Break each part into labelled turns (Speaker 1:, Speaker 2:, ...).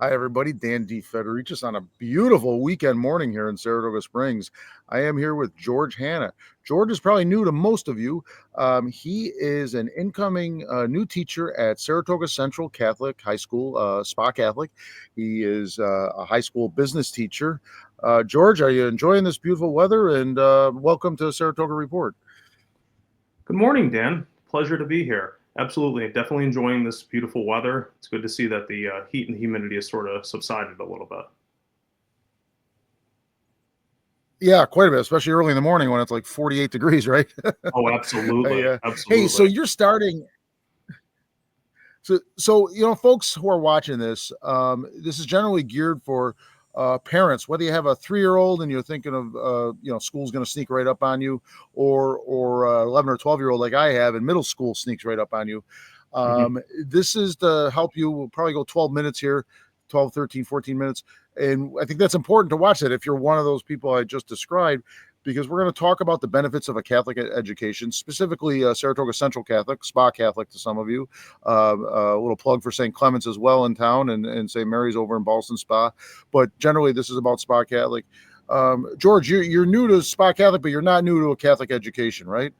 Speaker 1: Hi, everybody. Dan D. Federicis on a beautiful weekend morning here in Saratoga Springs. I am here with George Hanna. George is probably new to most of you. He is an incoming new teacher at Saratoga Central Catholic High School, Spa Catholic. He is a high school business teacher. George, are you enjoying this beautiful weather? And welcome to Saratoga Report.
Speaker 2: Good morning, Dan. Pleasure to be here. Absolutely. Definitely enjoying this beautiful weather. It's good to see that the heat and humidity has sort of subsided a little bit.
Speaker 1: Yeah, quite a bit, especially early in the morning when it's like 48 degrees, right?
Speaker 2: Oh, absolutely.
Speaker 1: Hey, so
Speaker 2: Absolutely.
Speaker 1: you're starting. So folks who are watching this, this is generally geared for parents. Whether you have a 3-year-old and you're thinking of, school's going to sneak right up on you, or 11 or 12-year-old like I have, and middle school sneaks right up on you.
Speaker 2: hmm
Speaker 1: This is to help you. We'll probably go 12 minutes here, 12, 13, 14 minutes. And I think that's important to watch that if you're one of those people I just described, because we're going to talk about the benefits of a Catholic education, specifically Saratoga Central Catholic, Spa Catholic to some of you. A little plug for St. Clement's as well in town, and St. Mary's over in Ballston Spa. But generally, this is about Spa Catholic. George, you're new to Spa Catholic, but you're not new to a Catholic education, right?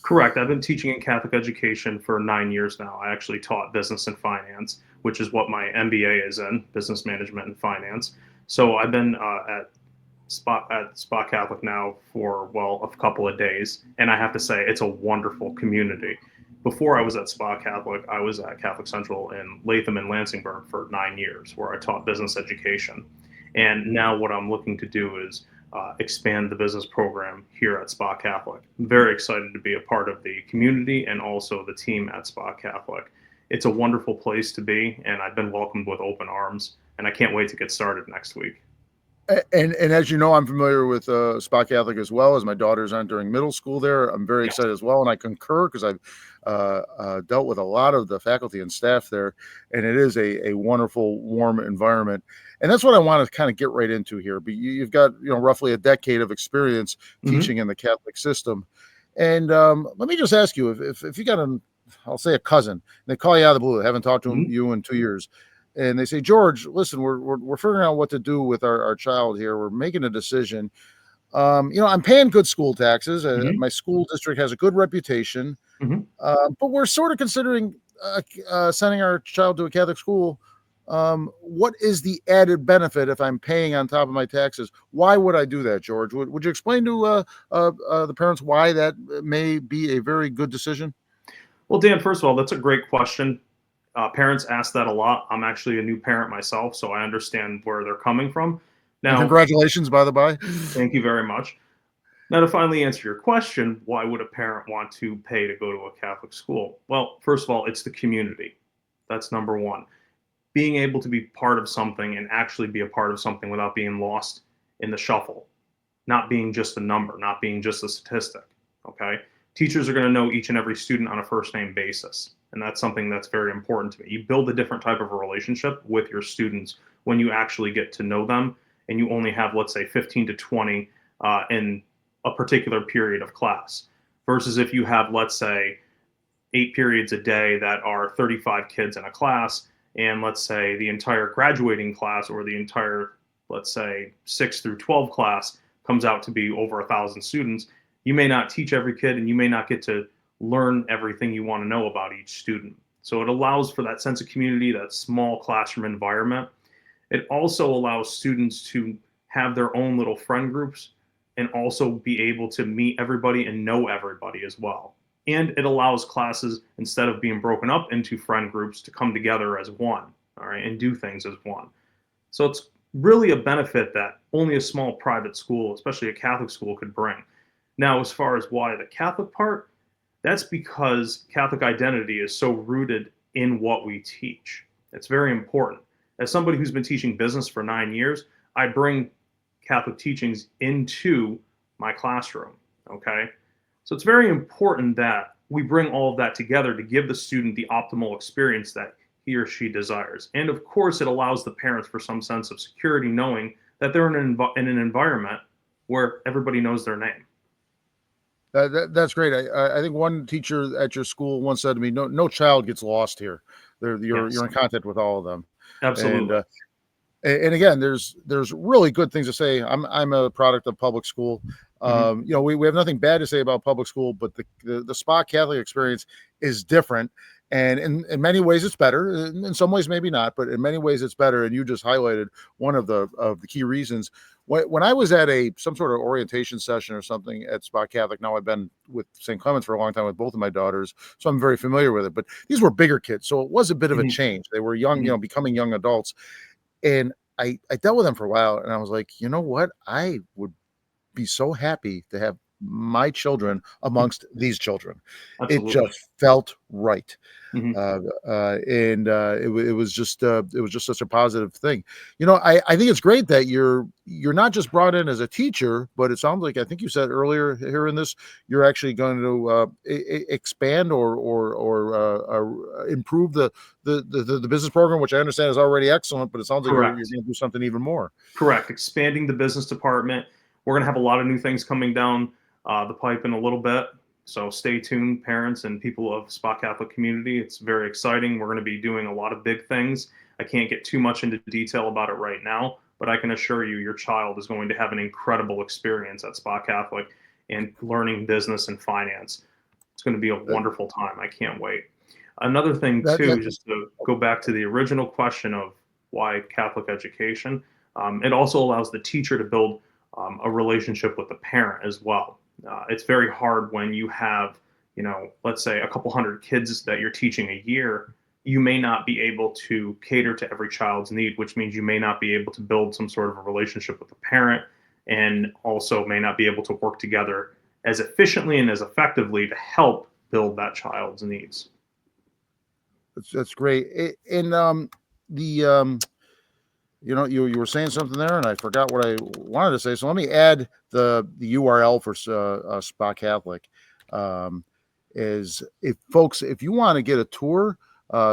Speaker 2: Correct. I've been teaching in Catholic education for 9 years now. I actually taught business and finance, which is what my MBA is in, business management and finance. So I've been at Spa Catholic now for, well, a couple of days, and I have to say it's a wonderful community. Before I was at Spa Catholic, I was at Catholic Central in Latham and Lansingburg for 9 years, where I taught business education. And now what I'm looking to do is expand the business program here at Spa Catholic. I'm very excited to be a part of the community and also the team at Spa Catholic. It's a wonderful place to be, and I've been welcomed with open arms, and I can't wait to get started next week.
Speaker 1: And as you know, I'm familiar with Spa Catholic as well, as my daughters entering middle school there. I'm very
Speaker 2: Yes.
Speaker 1: excited as well, and I concur because I've dealt with a lot of the faculty and staff there, and it is a wonderful, warm environment. And that's what I want to kind of get right into here. But you've got roughly a decade of experience
Speaker 2: hmm
Speaker 1: teaching in the Catholic system, and let me just ask you if you got I'll say a cousin, and they call you out of the blue, they haven't talked to
Speaker 2: hmm
Speaker 1: you in 2 years, and they say, George, listen, we're figuring out what to do with our child here. We're making a decision. I'm paying good school taxes.
Speaker 2: hmm
Speaker 1: My school district has a good reputation,
Speaker 2: hmm
Speaker 1: but we're sort of considering sending our child to a Catholic school. What is the added benefit if I'm paying on top of my taxes? Why would I do that, George? Would you explain to the parents why that may be a very good decision?
Speaker 2: Well, Dan, first of all, that's a great question. Parents ask that a lot. I'm actually a new parent myself, so I understand where they're coming from.
Speaker 1: And
Speaker 2: Now,
Speaker 1: congratulations, by the by.
Speaker 2: thank you very much. Now, to finally answer your question, why would a parent want to pay to go to a Catholic school? Well, first of all, it's the community. That's number one. Being able to be part of something and actually be a part of something without being lost in the shuffle, not being just a number, not being just a statistic. Okay. Teachers are going to know each and every student on a first name basis. And that's something that's very important to me. You build a different type of a relationship with your students when you actually get to know them and you only have, let's say, 15 to 20 in a particular period of class versus if you have, let's say, 8 periods a day that are 35 kids in a class, and let's say the entire graduating class or the entire, let's say, 6 through 12 class comes out to be over 1,000 students, you may not teach every kid and you may not get to learn everything you want to know about each student. So it allows for that sense of community, that small classroom environment. It also allows students to have their own little friend groups and also be able to meet everybody and know everybody as well. And it allows classes, instead of being broken up into friend groups, to come together as one, all right, and do things as one. So it's really a benefit that only a small private school, especially a Catholic school, could bring. Now, as far as why the Catholic part, that's because Catholic identity is so rooted in what we teach. It's very important. As somebody who's been teaching business for 9 years, I bring Catholic teachings into my classroom. Okay. So it's very important that we bring all of that together to give the student the optimal experience that he or she desires. And of course, it allows the parents for some sense of security knowing that they're in an environment where everybody knows their name.
Speaker 1: That's great. I think one teacher at your school once said to me, "No child gets lost here. You're
Speaker 2: Yes,
Speaker 1: in contact with all of them." And
Speaker 2: absolutely.
Speaker 1: And again, there's really good things to say. I'm a product of public school.
Speaker 2: Hmm.
Speaker 1: We have nothing bad to say about public school, but the Spa Catholic experience is different, and in many ways it's better. In some ways maybe not, but in many ways it's better. And you just highlighted one of the key reasons. When I was at some sort of orientation session or something at Spa Catholic, now I've been with St. Clement's for a long time with both of my daughters, so I'm very familiar with it. But these were bigger kids, so it was a bit of a
Speaker 2: Hmm.
Speaker 1: change. They were young,
Speaker 2: Hmm.
Speaker 1: becoming young adults, and I dealt with them for a while, and I was like, you know what? I would be so happy to have my children amongst these children. It
Speaker 2: Absolutely.
Speaker 1: just felt right.
Speaker 2: Hmm.
Speaker 1: It was just such a positive thing. I think it's great that you're not just brought in as a teacher, but it sounds like, I think you said earlier here in this, you're actually going to expand or improve the business program, which I understand is already excellent, but it sounds like you're
Speaker 2: Correct.
Speaker 1: going to do something even more.
Speaker 2: Correct. Expanding the business department. We're going to have a lot of new things coming down the pipe in a little bit. So stay tuned, parents and people of Spa Catholic community. It's very exciting. We're going to be doing a lot of big things. I can't get too much into detail about it right now, but I can assure you your child is going to have an incredible experience at Spa Catholic and learning business and finance. It's going to be a
Speaker 1: That,
Speaker 2: wonderful time. I can't wait. Another thing,
Speaker 1: that
Speaker 2: too, just to go back to the original question of why Catholic education, it also allows the teacher to build a relationship with the parent as well. It's very hard when you have, let's say a couple hundred kids that you're teaching a year. You may not be able to cater to every child's need, which means you may not be able to build some sort of a relationship with the parent, and also may not be able to work together as efficiently and as effectively to help build that child's needs.
Speaker 1: that's great. And the you were saying something there, and I forgot what I wanted to say. So let me add the URL for Spa Catholic. Um, is if you want to get a tour,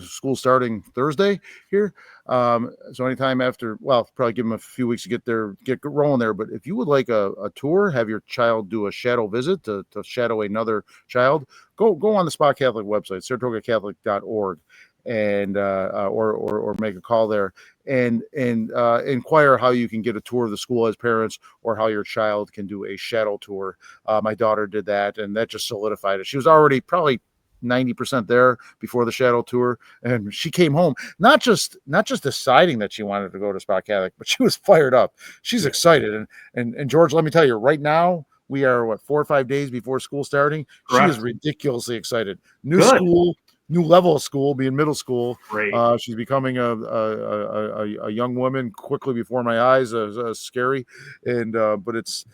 Speaker 1: school starting Thursday here. So anytime after, well, probably give them a few weeks to get rolling there. But if you would like a tour, have your child do a shadow visit to shadow another child, go on the Spa Catholic website, saratogacatholic.org, and or make a call there and inquire how you can get a tour of the school as parents, or how your child can do a shadow tour. My daughter did that, and that just solidified it. She was already probably 90% there before the shadow tour, and she came home not just deciding that she wanted to go to Spa Catholic, but she was fired up. She's
Speaker 2: Yeah.
Speaker 1: excited, and George, let me tell you, right now we are 4 or 5 days before school starting. She is
Speaker 2: Correct.
Speaker 1: ridiculously excited. New
Speaker 2: Good.
Speaker 1: school, new level of school, being middle school.
Speaker 2: Great.
Speaker 1: She's becoming a young woman quickly before my eyes. Scary, and but it's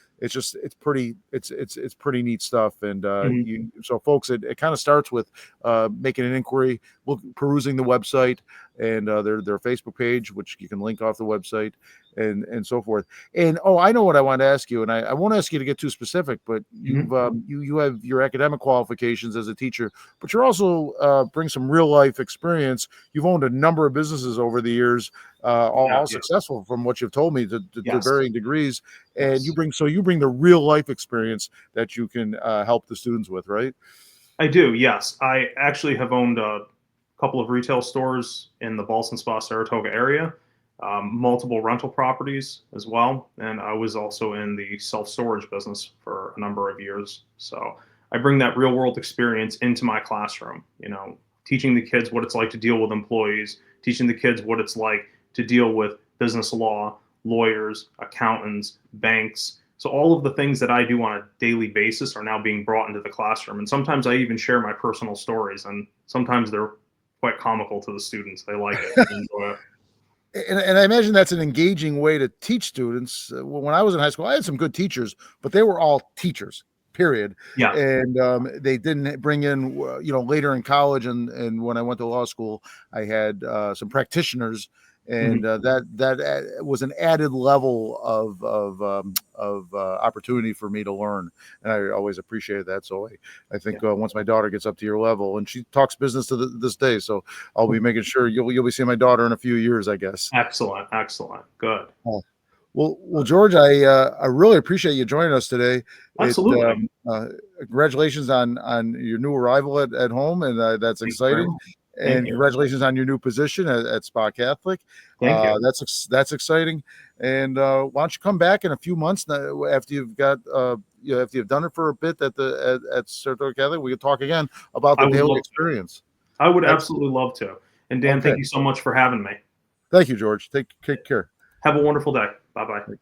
Speaker 1: pretty neat stuff. And
Speaker 2: Mhm.
Speaker 1: so folks, it kind of starts with making an inquiry, perusing the website and their Facebook page, which you can link off the website, and so forth. And I know what I want to ask you, and I won't ask you to get too specific, but
Speaker 2: Mhm.
Speaker 1: you have your academic qualifications as a teacher, but you're also bring some real life experience. You've owned a number of businesses over the years,
Speaker 2: Yeah.
Speaker 1: all
Speaker 2: Yes.
Speaker 1: successful from what you've told me to
Speaker 2: Yes.
Speaker 1: varying degrees. And
Speaker 2: Yes.
Speaker 1: you bring the real life experience that you can help the students with, right?
Speaker 2: I do. Yes. I actually have owned a couple of retail stores in the Ballston Spa Saratoga area, multiple rental properties as well, and I was also in the self storage business for a number of years. So I bring that real world experience into my classroom. Teaching the kids what it's like to deal with employees, teaching the kids what it's like to deal with business law, lawyers, accountants, banks. So all of the things that I do on a daily basis are now being brought into the classroom. And sometimes I even share my personal stories, and sometimes they're quite comical to the students. They like it. They enjoy it.
Speaker 1: And I imagine that's an engaging way to teach students. When I was in high school, I had some good teachers, but they were all teachers, period.
Speaker 2: Yeah.
Speaker 1: And they didn't bring in, later in college and when I went to law school, I had some practitioners,
Speaker 2: Hmm.
Speaker 1: and that was an added level of opportunity for me to learn, and I always appreciated that. So I
Speaker 2: Yeah.
Speaker 1: think once my daughter gets up to your level, and she talks business to this day, so I'll be making sure you'll be seeing my daughter in a few years, I guess.
Speaker 2: Excellent. Excellent. Good.
Speaker 1: Oh, well, George, I really appreciate you joining us today. It
Speaker 2: Absolutely.
Speaker 1: Congratulations on your new arrival at home, and that's
Speaker 2: Thank you very
Speaker 1: exciting.
Speaker 2: much. Thank
Speaker 1: and
Speaker 2: you.
Speaker 1: congratulations on your new position at Spa Catholic.
Speaker 2: Thank you.
Speaker 1: That's exciting. And why don't you come back in a few months after you've got after you've done it for a bit at Saratoga Catholic, we could talk again about
Speaker 2: I
Speaker 1: the
Speaker 2: would
Speaker 1: daily
Speaker 2: love to.
Speaker 1: experience.
Speaker 2: I would
Speaker 1: Excellent.
Speaker 2: absolutely love to. And Dan,
Speaker 1: Okay.
Speaker 2: thank you so much for having me.
Speaker 1: Thank you, George. Take care.
Speaker 2: Have a wonderful day. Bye bye.